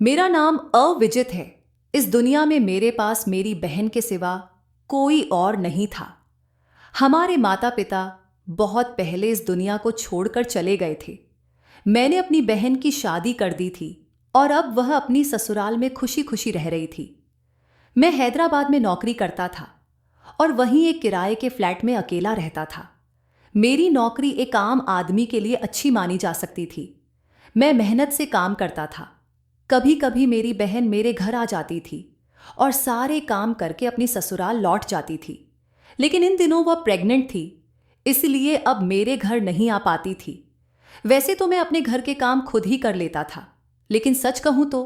मेरा नाम अविजित है। इस दुनिया में मेरे पास मेरी बहन के सिवा कोई और नहीं था। हमारे माता पिता बहुत पहले इस दुनिया को छोड़कर चले गए थे। मैंने अपनी बहन की शादी कर दी थी और अब वह अपनी ससुराल में खुशी खुशी रह रही थी। मैं हैदराबाद में नौकरी करता था और वहीं एक किराए के फ्लैट में अकेला रहता था। मेरी नौकरी एक आम आदमी के लिए अच्छी मानी जा सकती थी। मैं मेहनत से काम करता था। कभी कभी मेरी बहन मेरे घर आ जाती थी और सारे काम करके अपनी ससुराल लौट जाती थी। लेकिन इन दिनों वह प्रेग्नेंट थी, इसलिए अब मेरे घर नहीं आ पाती थी। वैसे तो मैं अपने घर के काम खुद ही कर लेता था, लेकिन सच कहूं तो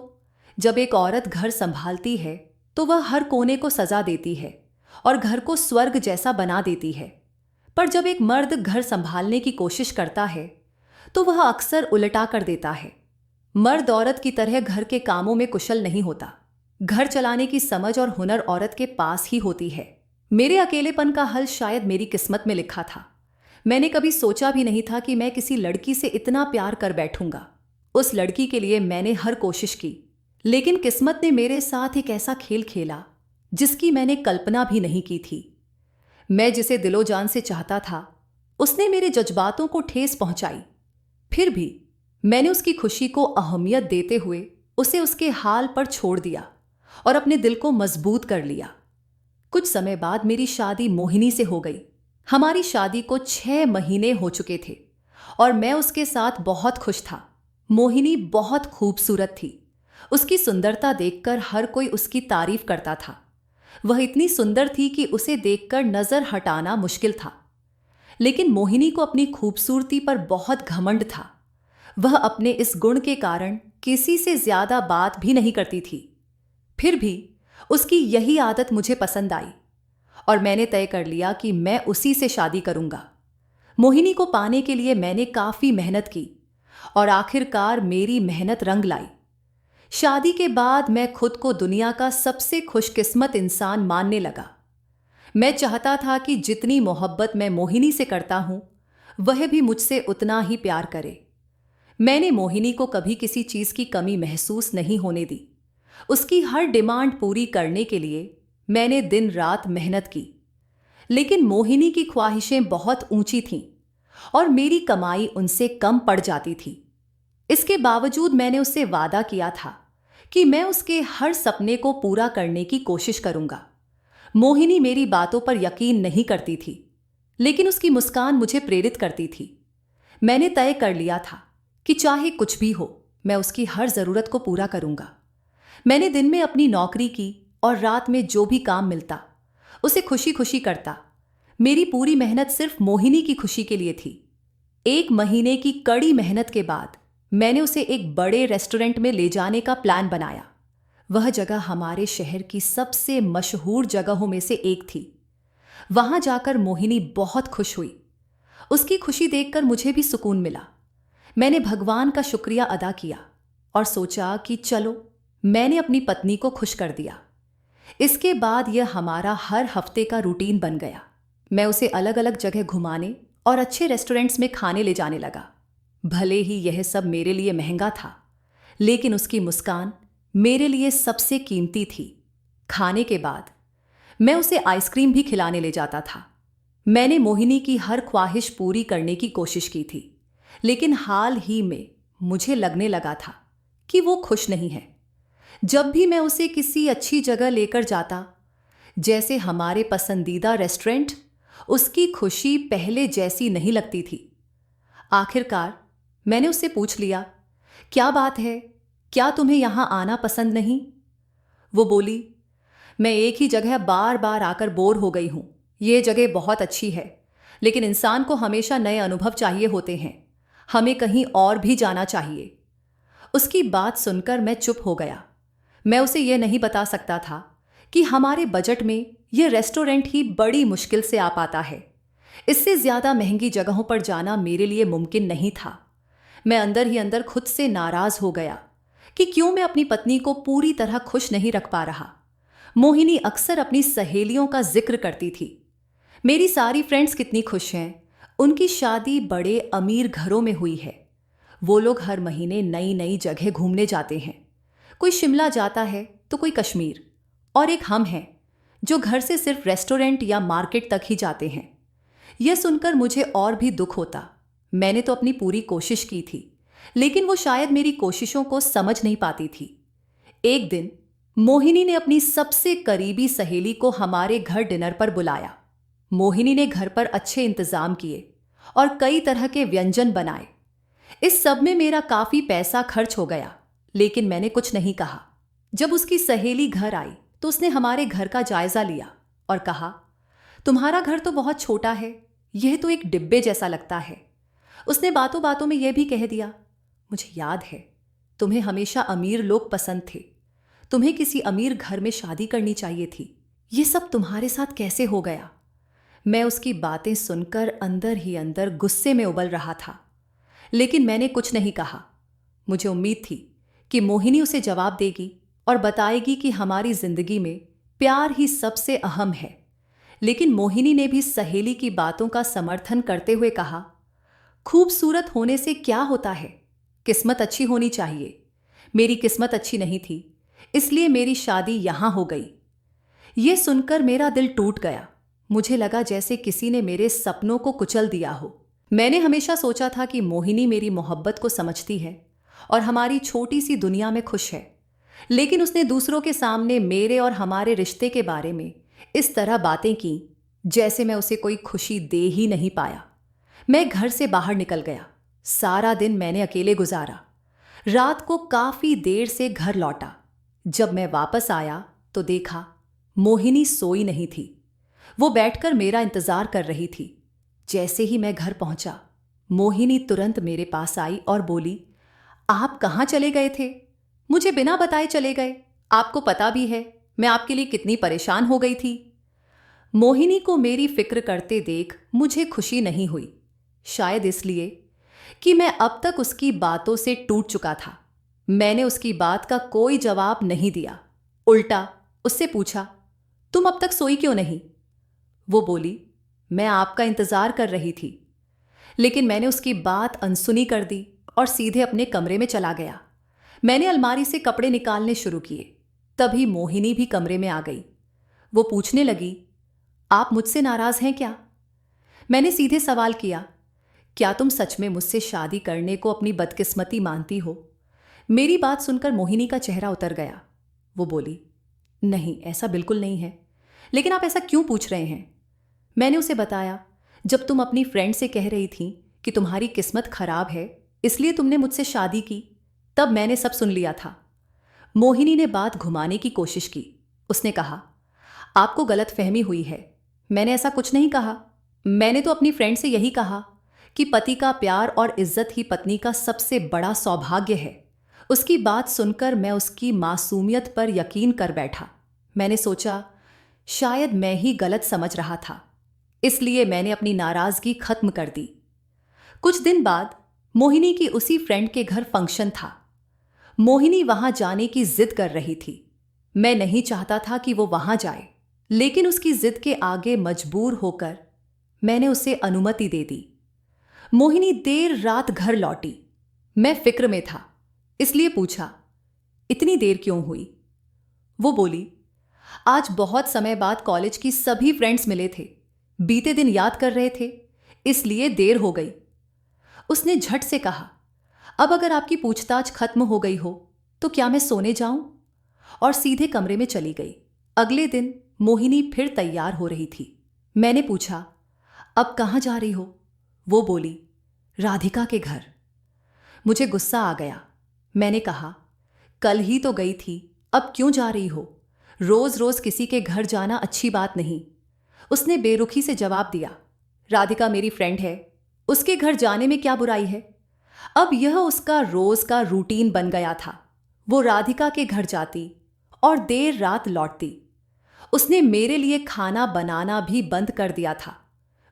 जब एक औरत घर संभालती है तो वह हर कोने को सजा देती है और घर को स्वर्ग जैसा बना देती है। पर जब एक मर्द घर संभालने की कोशिश करता है तो वह अक्सर उल्टा कर देता है। मर्द औरत की तरह घर के कामों में कुशल नहीं होता। घर चलाने की समझ और हुनर औरत के पास ही होती है। मेरे अकेलेपन का हल शायद मेरी किस्मत में लिखा था। मैंने कभी सोचा भी नहीं था कि मैं किसी लड़की से इतना प्यार कर बैठूंगा। उस लड़की के लिए मैंने हर कोशिश की, लेकिन किस्मत ने मेरे साथ एक ऐसा खेल खेला जिसकी मैंने कल्पना भी नहीं की थी। मैं जिसे दिलो जान से चाहता था, उसने मेरे जज्बातों को ठेस पहुंचाई। फिर भी मैंने उसकी खुशी को अहमियत देते हुए उसे उसके हाल पर छोड़ दिया और अपने दिल को मजबूत कर लिया। कुछ समय बाद मेरी शादी मोहिनी से हो गई। हमारी शादी को 6 महीने हो चुके थे और मैं उसके साथ बहुत खुश था। मोहिनी बहुत खूबसूरत थी। उसकी सुंदरता देखकर हर कोई उसकी तारीफ करता था। वह इतनी सुंदर थी कि उसे देखकर नजर हटाना मुश्किल था। लेकिन मोहिनी को अपनी खूबसूरती पर बहुत घमंड था। वह अपने इस गुण के कारण किसी से ज्यादा बात भी नहीं करती थी। फिर भी उसकी यही आदत मुझे पसंद आई और मैंने तय कर लिया कि मैं उसी से शादी करूंगा। मोहिनी को पाने के लिए मैंने काफी मेहनत की और आखिरकार मेरी मेहनत रंग लाई। शादी के बाद मैं खुद को दुनिया का सबसे खुशकिस्मत इंसान मानने लगा। मैं चाहता था कि जितनी मोहब्बत मैं मोहिनी से करता हूं, वह भी मुझसे उतना ही प्यार करे। मैंने मोहिनी को कभी किसी चीज की कमी महसूस नहीं होने दी। उसकी हर डिमांड पूरी करने के लिए मैंने दिन रात मेहनत की। लेकिन मोहिनी की ख्वाहिशें बहुत ऊंची थीं और मेरी कमाई उनसे कम पड़ जाती थी। इसके बावजूद मैंने उससे वादा किया था कि मैं उसके हर सपने को पूरा करने की कोशिश करूंगा। मोहिनी मेरी बातों पर यकीन नहीं करती थी, लेकिन उसकी मुस्कान मुझे प्रेरित करती थी। मैंने तय कर लिया था कि चाहे कुछ भी हो, मैं उसकी हर जरूरत को पूरा करूंगा। मैंने दिन में अपनी नौकरी की और रात में जो भी काम मिलता उसे खुशी खुशी करता। मेरी पूरी मेहनत सिर्फ मोहिनी की खुशी के लिए थी। 1 महीने की कड़ी मेहनत के बाद मैंने उसे एक बड़े रेस्टोरेंट में ले जाने का प्लान बनाया। वह जगह हमारे शहर की सबसे मशहूर जगहों में से एक थी। वहां जाकर मोहिनी बहुत खुश हुई। उसकी खुशी देखकर मुझे भी सुकून मिला। मैंने भगवान का शुक्रिया अदा किया और सोचा कि चलो, मैंने अपनी पत्नी को खुश कर दिया। इसके बाद यह हमारा हर हफ्ते का रूटीन बन गया। मैं उसे अलग अलग जगह घुमाने और अच्छे रेस्टोरेंट्स में खाने ले जाने लगा। भले ही यह सब मेरे लिए महंगा था, लेकिन उसकी मुस्कान मेरे लिए सबसे कीमती थी। खाने के बाद मैं उसे आइसक्रीम भी खिलाने ले जाता था। मैंने मोहिनी की हर ख्वाहिश पूरी करने की कोशिश की थी, लेकिन हाल ही में मुझे लगने लगा था कि वो खुश नहीं है। जब भी मैं उसे किसी अच्छी जगह लेकर जाता, जैसे हमारे पसंदीदा रेस्टोरेंट, उसकी खुशी पहले जैसी नहीं लगती थी। आखिरकार मैंने उससे पूछ लिया, क्या बात है, क्या तुम्हें यहां आना पसंद नहीं? वो बोली, मैं एक ही जगह बार बार आकर बोर हो गई हूं। ये जगह बहुत अच्छी है, लेकिन इंसान को हमेशा नए अनुभव चाहिए होते हैं। हमें कहीं और भी जाना चाहिए। उसकी बात सुनकर मैं चुप हो गया। मैं उसे यह नहीं बता सकता था कि हमारे बजट में यह रेस्टोरेंट ही बड़ी मुश्किल से आ पाता है। इससे ज्यादा महंगी जगहों पर जाना मेरे लिए मुमकिन नहीं था। मैं अंदर ही अंदर खुद से नाराज हो गया कि क्यों मैं अपनी पत्नी को पूरी तरह खुश नहीं रख पा रहा। मोहिनी अक्सर अपनी सहेलियों का जिक्र करती थी। मेरी सारी फ्रेंड्स कितनी खुश हैं, उनकी शादी बड़े अमीर घरों में हुई है। वो लोग हर महीने नई नई जगह घूमने जाते हैं। कोई शिमला जाता है तो कोई कश्मीर, और एक हम हैं जो घर से सिर्फ रेस्टोरेंट या मार्केट तक ही जाते हैं। यह सुनकर मुझे और भी दुख होता। मैंने तो अपनी पूरी कोशिश की थी, लेकिन वो शायद मेरी कोशिशों को समझ नहीं पाती थी। एक दिन मोहिनी ने अपनी सबसे करीबी सहेली को हमारे घर डिनर पर बुलाया। मोहिनी ने घर पर अच्छे इंतजाम किए और कई तरह के व्यंजन बनाए। इस सब में मेरा काफी पैसा खर्च हो गया, लेकिन मैंने कुछ नहीं कहा। जब उसकी सहेली घर आई तो उसने हमारे घर का जायजा लिया और कहा, तुम्हारा घर तो बहुत छोटा है, यह तो एक डिब्बे जैसा लगता है। उसने बातों बातों में यह भी कह दिया, मुझे याद है तुम्हें हमेशा अमीर लोग पसंद थे, तुम्हें किसी अमीर घर में शादी करनी चाहिए थी। ये सब तुम्हारे साथ कैसे हो गया? मैं उसकी बातें सुनकर अंदर ही अंदर गुस्से में उबल रहा था, लेकिन मैंने कुछ नहीं कहा। मुझे उम्मीद थी कि मोहिनी उसे जवाब देगी और बताएगी कि हमारी जिंदगी में प्यार ही सबसे अहम है। लेकिन मोहिनी ने भी सहेली की बातों का समर्थन करते हुए कहा, खूबसूरत होने से क्या होता है, किस्मत अच्छी होनी चाहिए। मेरी किस्मत अच्छी नहीं थी, इसलिए मेरी शादी यहां हो गई। यह सुनकर मेरा दिल टूट गया। मुझे लगा जैसे किसी ने मेरे सपनों को कुचल दिया हो। मैंने हमेशा सोचा था कि मोहिनी मेरी मोहब्बत को समझती है और हमारी छोटी सी दुनिया में खुश है, लेकिन उसने दूसरों के सामने मेरे और हमारे रिश्ते के बारे में इस तरह बातें की जैसे मैं उसे कोई खुशी दे ही नहीं पाया। मैं घर से बाहर निकल गया। सारा दिन मैंने अकेले गुजारा। रात को काफी देर से घर लौटा। जब मैं वापस आया तो देखा मोहिनी सोई नहीं थी। वो बैठकर मेरा इंतजार कर रही थी। जैसे ही मैं घर पहुंचा, मोहिनी तुरंत मेरे पास आई और बोली, आप कहाँ चले गए थे? मुझे बिना बताए चले गए। आपको पता भी है मैं आपके लिए कितनी परेशान हो गई थी। मोहिनी को मेरी फिक्र करते देख मुझे खुशी नहीं हुई, शायद इसलिए कि मैं अब तक उसकी बातों से टूट चुका था। मैंने उसकी बात का कोई जवाब नहीं दिया। उल्टा उससे पूछा, तुम अब तक सोई क्यों नहीं? वो बोली, मैं आपका इंतजार कर रही थी। लेकिन मैंने उसकी बात अनसुनी कर दी और सीधे अपने कमरे में चला गया। मैंने अलमारी से कपड़े निकालने शुरू किए। तभी मोहिनी भी कमरे में आ गई। वो पूछने लगी, आप मुझसे नाराज हैं क्या? मैंने सीधे सवाल किया, क्या तुम सच में मुझसे शादी करने को अपनी बदकिस्मती मानती हो? मेरी बात सुनकर मोहिनी का चेहरा उतर गया। वो बोली, नहीं, ऐसा बिल्कुल नहीं है। लेकिन आप ऐसा क्यों पूछ रहे हैं? मैंने उसे बताया, जब तुम अपनी फ्रेंड से कह रही थी कि तुम्हारी किस्मत खराब है इसलिए तुमने मुझसे शादी की, तब मैंने सब सुन लिया था। मोहिनी ने बात घुमाने की कोशिश की। उसने कहा, आपको गलतफहमी हुई है, मैंने ऐसा कुछ नहीं कहा। मैंने तो अपनी फ्रेंड से यही कहा कि पति का प्यार और इज्जत ही पत्नी का सबसे बड़ा सौभाग्य है। उसकी बात सुनकर मैं उसकी मासूमियत पर यकीन कर बैठा। मैंने सोचा शायद मैं ही गलत समझ रहा था, इसलिए मैंने अपनी नाराजगी खत्म कर दी। कुछ दिन बाद मोहिनी की उसी फ्रेंड के घर फंक्शन था। मोहिनी वहां जाने की जिद कर रही थी। मैं नहीं चाहता था कि वो वहां जाए, लेकिन उसकी जिद के आगे मजबूर होकर मैंने उसे अनुमति दे दी। मोहिनी देर रात घर लौटी। मैं फिक्र में था, इसलिए पूछा, इतनी देर क्यों हुई? वो बोली, आज बहुत समय बाद कॉलेज की सभी फ्रेंड्स मिले थे, बीते दिन याद कर रहे थे, इसलिए देर हो गई। उसने झट से कहा, अब अगर आपकी पूछताछ खत्म हो गई हो तो क्या मैं सोने जाऊं? और सीधे कमरे में चली गई। अगले दिन मोहिनी फिर तैयार हो रही थी। मैंने पूछा, अब कहाँ जा रही हो? वो बोली, राधिका के घर। मुझे गुस्सा आ गया। मैंने कहा, कल ही तो गई थी, अब क्यों जा रही हो? रोज रोज किसी के घर जाना अच्छी बात नहीं। उसने बेरुखी से जवाब दिया, राधिका मेरी फ्रेंड है, उसके घर जाने में क्या बुराई है? अब यह उसका रोज का रूटीन बन गया था। वो राधिका के घर जाती और देर रात लौटती। उसने मेरे लिए खाना बनाना भी बंद कर दिया था।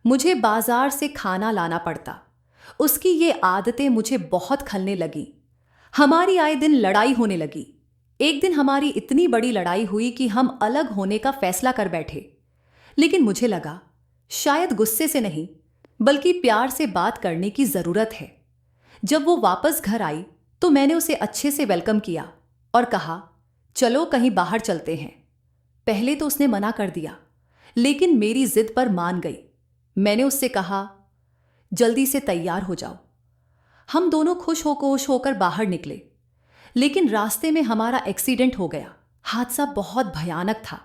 मुझे बाजार से खाना लाना पड़ता। उसकी ये आदतें मुझे बहुत खलने लगी। हमारी आए दिन लड़ाई होने लगी। एक दिन हमारी इतनी बड़ी लड़ाई हुई कि हम अलग होने का फैसला कर बैठे। लेकिन मुझे लगा शायद गुस्से से नहीं बल्कि प्यार से बात करने की जरूरत है। जब वो वापस घर आई तो मैंने उसे अच्छे से वेलकम किया। और कहा, चलो कहीं बाहर चलते हैं। पहले तो उसने मना कर दिया, लेकिन मेरी जिद पर मान गई। मैंने उससे कहा, जल्दी से तैयार हो जाओ। हम दोनों खुश होकर बाहर निकले, लेकिन रास्ते में हमारा एक्सीडेंट हो गया। हादसा बहुत भयानक था।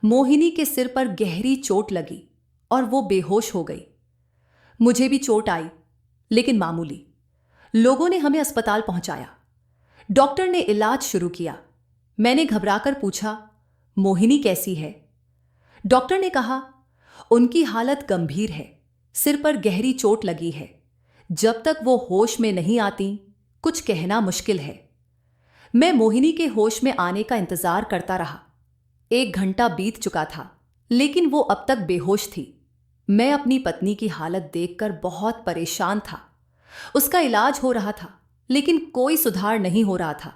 मोहिनी के सिर पर गहरी चोट लगी और वो बेहोश हो गई। मुझे भी चोट आई, लेकिन मामूली। लोगों ने हमें अस्पताल पहुंचाया। डॉक्टर ने इलाज शुरू किया। मैंने घबराकर पूछा, मोहिनी कैसी है? डॉक्टर ने कहा, उनकी हालत गंभीर है, सिर पर गहरी चोट लगी है। जब तक वो होश में नहीं आती, कुछ कहना मुश्किल है। मैं मोहिनी के होश में आने का इंतजार करता रहा। 1 घंटा बीत चुका था, लेकिन वो अब तक बेहोश थी। मैं अपनी पत्नी की हालत देखकर बहुत परेशान था। उसका इलाज हो रहा था, लेकिन कोई सुधार नहीं हो रहा था।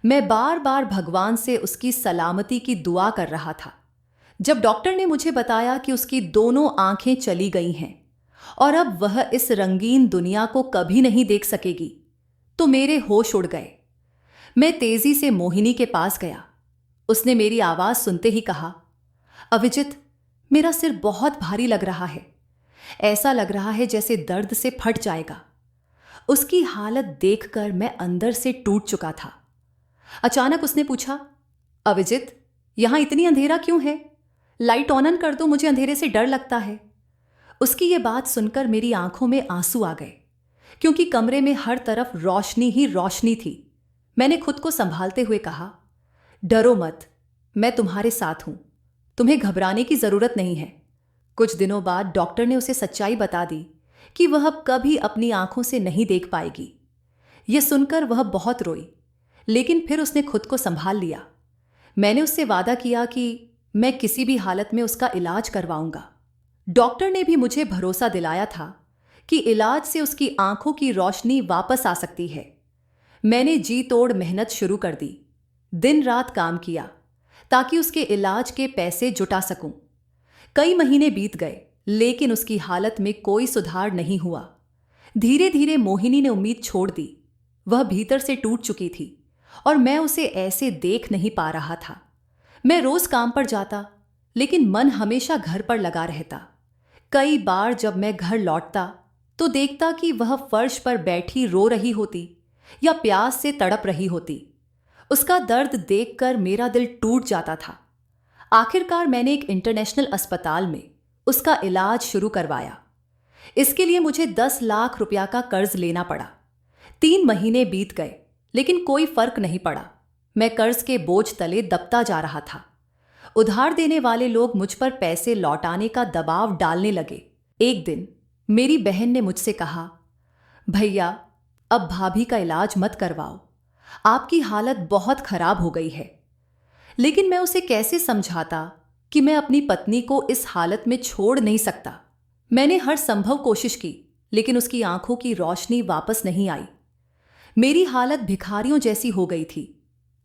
मैं बार बार भगवान से उसकी सलामती की दुआ कर रहा था। जब डॉक्टर ने मुझे बताया कि उसकी दोनों आंखें चली गई हैं और अब वह इस रंगीन दुनिया को कभी नहीं देख सकेगी, तो मेरे होश उड़ गए। मैं तेजी से मोहिनी के पास गया। उसने मेरी आवाज सुनते ही कहा, अविजित, मेरा सिर बहुत भारी लग रहा है। ऐसा लग रहा है जैसे दर्द से फट जाएगा। उसकी हालत देखकर मैं अंदर से टूट चुका था। अचानक उसने पूछा, अविजित, यहां इतनी अंधेरा क्यों है? लाइट ऑन कर दो, मुझे अंधेरे से डर लगता है। उसकी ये बात सुनकर मेरी आंखों में आंसू आ गए, क्योंकि कमरे में हर तरफ रोशनी ही रोशनी थी। मैंने खुद को संभालते हुए कहा, डरो मत, मैं तुम्हारे साथ हूं। तुम्हें घबराने की जरूरत नहीं है। कुछ दिनों बाद डॉक्टर ने उसे सच्चाई बता दी कि वह अब कभी अपनी आंखों से नहीं देख पाएगी। यह सुनकर वह बहुत रोई, लेकिन फिर उसने खुद को संभाल लिया। मैंने उससे वादा किया कि मैं किसी भी हालत में उसका इलाज करवाऊंगा। डॉक्टर ने भी मुझे भरोसा दिलाया था कि इलाज से उसकी आंखों की रोशनी वापस आ सकती है। मैंने जी तोड़ मेहनत शुरू कर दी। दिन रात काम किया ताकि उसके इलाज के पैसे जुटा सकूं। कई महीने बीत गए, लेकिन उसकी हालत में कोई सुधार नहीं हुआ। धीरे धीरे मोहिनी ने उम्मीद छोड़ दी। वह भीतर से टूट चुकी थी और मैं उसे ऐसे देख नहीं पा रहा था। मैं रोज काम पर जाता, लेकिन मन हमेशा घर पर लगा रहता। कई बार जब मैं घर लौटता तो देखता कि वह फर्श पर बैठी रो रही होती या प्यास से तड़प रही होती। उसका दर्द देखकर मेरा दिल टूट जाता था। आखिरकार मैंने एक इंटरनेशनल अस्पताल में उसका इलाज शुरू करवाया। इसके लिए मुझे 10 लाख रुपया का कर्ज लेना पड़ा। 3 महीने बीत गए, लेकिन कोई फर्क नहीं पड़ा। मैं कर्ज के बोझ तले दबता जा रहा था। उधार देने वाले लोग मुझ पर पैसे लौटाने का दबाव डालने लगे। एक दिन मेरी बहन ने मुझसे कहा, भैया, अब भाभी का इलाज मत करवाओ, आपकी हालत बहुत खराब हो गई है। लेकिन मैं उसे कैसे समझाता कि मैं अपनी पत्नी को इस हालत में छोड़ नहीं सकता। मैंने हर संभव कोशिश की, लेकिन उसकी आंखों की रोशनी वापस नहीं आई। मेरी हालत भिखारियों जैसी हो गई थी।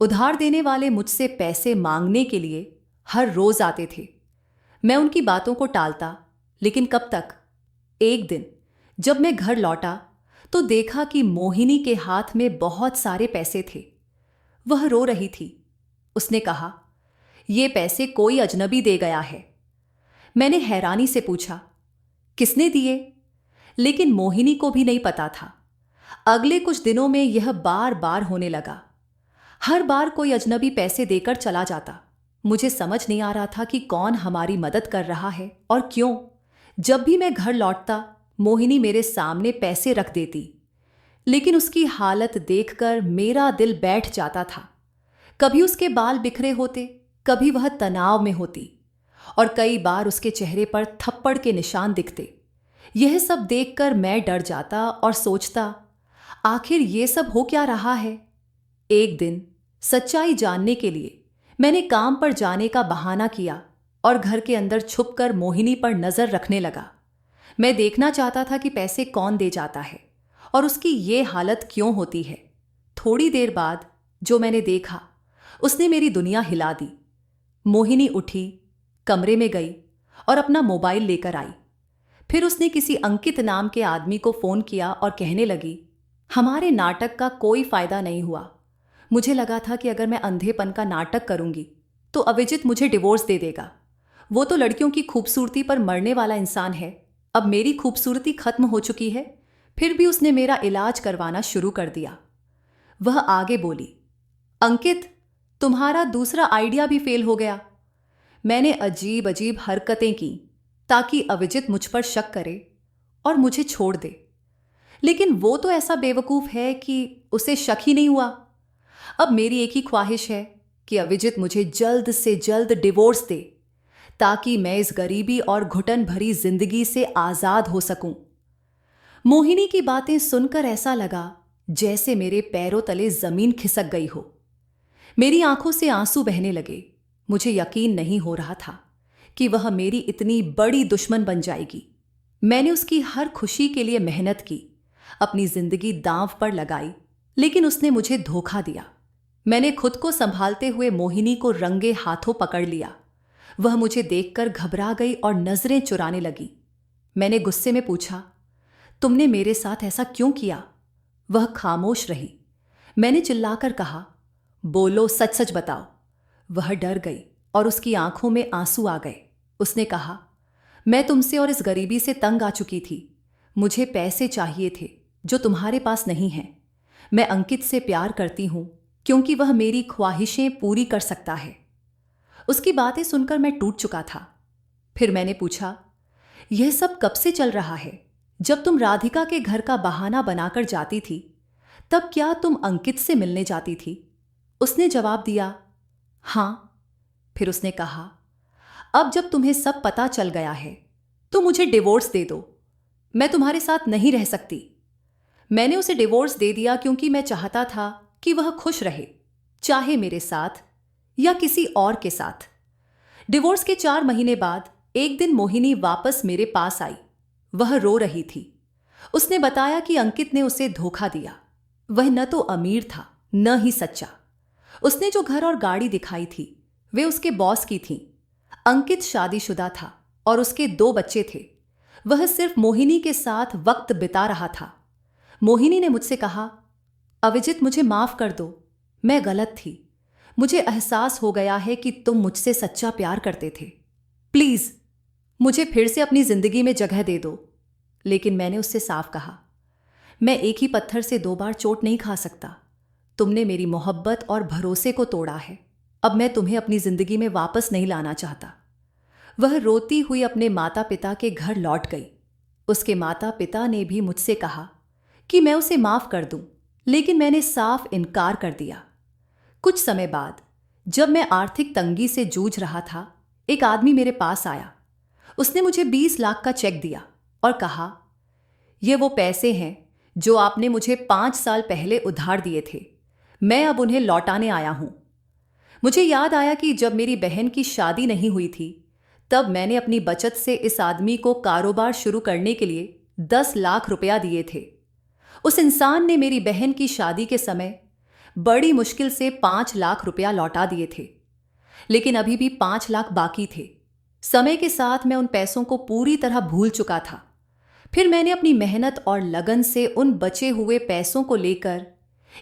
उधार देने वाले मुझसे पैसे मांगने के लिए हर रोज आते थे। मैं उनकी बातों को टालता, लेकिन कब तक। एक दिन जब मैं घर लौटा तो देखा कि मोहिनी के हाथ में बहुत सारे पैसे थे। वह रो रही थी। उसने कहा, ये पैसे कोई अजनबी दे गया है। मैंने हैरानी से पूछा, किसने दिए? लेकिन मोहिनी को भी नहीं पता था। अगले कुछ दिनों में यह बार बार होने लगा। हर बार कोई अजनबी पैसे देकर चला जाता। मुझे समझ नहीं आ रहा था कि कौन हमारी मदद कर रहा है और क्यों। जब भी मैं घर लौटता, मोहिनी मेरे सामने पैसे रख देती, लेकिन उसकी हालत देखकर मेरा दिल बैठ जाता था। कभी उसके बाल बिखरे होते, कभी वह तनाव में होती, और कई बार उसके चेहरे पर थप्पड़ के निशान दिखते। यह सब देखकर मैं डर जाता और सोचता, आखिर ये सब हो क्या रहा है। एक दिन सच्चाई जानने के लिए मैंने काम पर जाने का बहाना किया और घर के अंदर छुपकर मोहिनी पर नजर रखने लगा। मैं देखना चाहता था कि पैसे कौन दे जाता है और उसकी ये हालत क्यों होती है। थोड़ी देर बाद जो मैंने देखा, उसने मेरी दुनिया हिला दी। मोहिनी उठी, कमरे में गई और अपना मोबाइल लेकर आई। फिर उसने किसी अंकित नाम के आदमी को फोन किया और कहने लगी, हमारे नाटक का कोई फायदा नहीं हुआ। मुझे लगा था कि अगर मैं अंधेपन का नाटक करूंगी तो अविजित मुझे डिवोर्स दे देगा। वो तो लड़कियों की खूबसूरती पर मरने वाला इंसान है। अब मेरी खूबसूरती खत्म हो चुकी है, फिर भी उसने मेरा इलाज करवाना शुरू कर दिया। वह आगे बोली, अंकित, तुम्हारा दूसरा आइडिया भी फेल हो गया। मैंने अजीब अजीब हरकतें की ताकि अविजित मुझ पर शक करे और मुझे छोड़ दे, लेकिन वो तो ऐसा बेवकूफ है कि उसे शक ही नहीं हुआ। अब मेरी एक ही ख्वाहिश है कि अविजित मुझे जल्द से जल्द डिवोर्स दे ताकि मैं इस गरीबी और घुटन भरी जिंदगी से आजाद हो सकूं। मोहिनी की बातें सुनकर ऐसा लगा जैसे मेरे पैरों तले जमीन खिसक गई हो। मेरी आंखों से आंसू बहने लगे। मुझे यकीन नहीं हो रहा था कि वह मेरी इतनी बड़ी दुश्मन बन जाएगी। मैंने उसकी हर खुशी के लिए मेहनत की, अपनी जिंदगी दांव पर लगाई, लेकिन उसने मुझे धोखा दिया। मैंने खुद को संभालते हुए मोहिनी को रंगे हाथों पकड़ लिया। वह मुझे देखकर घबरा गई और नजरें चुराने लगी। मैंने गुस्से में पूछा, तुमने मेरे साथ ऐसा क्यों किया? वह खामोश रही। मैंने चिल्लाकर कहा, बोलो, सच सच बताओ। वह डर गई और उसकी आंखों में आंसू आ गए। उसने कहा, मैं तुमसे और इस गरीबी से तंग आ चुकी थी। मुझे पैसे चाहिए थे जो तुम्हारे पास नहीं हैं। मैं अंकित से प्यार करती हूं क्योंकि वह मेरी ख्वाहिशें पूरी कर सकता है। उसकी बातें सुनकर मैं टूट चुका था। फिर मैंने पूछा, यह सब कब से चल रहा है? जब तुम राधिका के घर का बहाना बनाकर जाती थी तब क्या तुम अंकित से मिलने जाती थी? उसने जवाब दिया, हां। फिर उसने कहा, अब जब तुम्हें सब पता चल गया है तो मुझे डिवोर्स दे दो। मैं तुम्हारे साथ नहीं रह सकती। मैंने उसे डिवोर्स दे दिया क्योंकि मैं चाहता था कि वह खुश रहे, चाहे मेरे साथ या किसी और के साथ। डिवोर्स के 4 महीने बाद एक दिन मोहिनी वापस मेरे पास आई। वह रो रही थी। उसने बताया कि अंकित ने उसे धोखा दिया। वह न तो अमीर था न ही सच्चा। उसने जो घर और गाड़ी दिखाई थी वे उसके बॉस की थीं। अंकित शादीशुदा था और उसके 2 बच्चे थे। वह सिर्फ मोहिनी के साथ वक्त बिता रहा था। मोहिनी ने मुझसे कहा, अविजित, मुझे माफ कर दो। मैं गलत थी। मुझे एहसास हो गया है कि तुम मुझसे सच्चा प्यार करते थे। प्लीज मुझे फिर से अपनी जिंदगी में जगह दे दो। लेकिन मैंने उससे साफ कहा, मैं एक ही पत्थर से 2 बार चोट नहीं खा सकता। तुमने मेरी मोहब्बत और भरोसे को तोड़ा है। अब मैं तुम्हें अपनी जिंदगी में वापस नहीं लाना चाहता। वह रोती हुई अपने माता पिता के घर लौट गई। उसके माता पिता ने भी मुझसे कहा कि मैं उसे माफ कर दूं, लेकिन मैंने साफ इनकार कर दिया। कुछ समय बाद जब मैं आर्थिक तंगी से जूझ रहा था, एक आदमी मेरे पास आया। उसने मुझे 20 लाख का चेक दिया और कहा, ये वो पैसे हैं जो आपने मुझे 5 साल पहले उधार दिए थे। मैं अब उन्हें लौटाने आया हूं। मुझे याद आया कि जब मेरी बहन की शादी नहीं हुई थी तब मैंने अपनी बचत से इस आदमी को कारोबार शुरू करने के लिए 10 लाख रुपया दिए थे। उस इंसान ने मेरी बहन की शादी के समय बड़ी मुश्किल से 5 लाख रुपया लौटा दिए थे, लेकिन अभी भी 5 लाख बाकी थे। समय के साथ मैं उन पैसों को पूरी तरह भूल चुका था। फिर मैंने अपनी मेहनत और लगन से उन बचे हुए पैसों को लेकर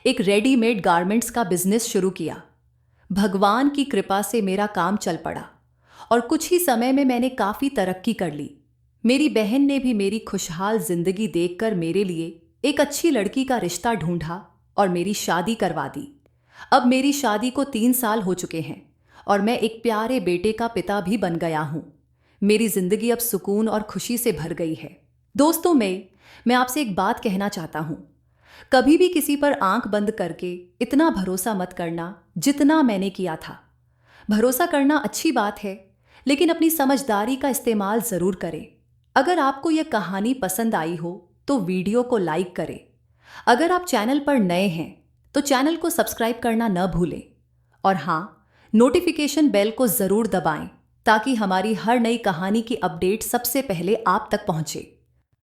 एक रेडीमेड गारमेंट्स का बिजनेस शुरू किया। भगवान की कृपा से मेरा काम चल पड़ा और कुछ ही समय में मैंने काफी तरक्की कर ली। मेरी बहन ने भी मेरी खुशहाल जिंदगी देखकर मेरे लिए एक अच्छी लड़की का रिश्ता ढूंढा और मेरी शादी करवा दी। अब मेरी शादी को 3 साल हो चुके हैं और मैं एक प्यारे बेटे का पिता भी बन गया हूं। मेरी जिंदगी अब सुकून और खुशी से भर गई है। दोस्तों, मैं आपसे एक बात कहना चाहता हूं। कभी भी किसी पर आंख बंद करके इतना भरोसा मत करना जितना मैंने किया था। भरोसा करना अच्छी बात है, लेकिन अपनी समझदारी का इस्तेमाल जरूर करें। अगर आपको यह कहानी पसंद आई हो तो वीडियो को लाइक करें। अगर आप चैनल पर नए हैं तो चैनल को सब्सक्राइब करना न भूलें और हाँ, नोटिफिकेशन बेल को जरूर दबाएं ताकि हमारी हर नई कहानी की अपडेट सबसे पहले आप तक पहुंचे।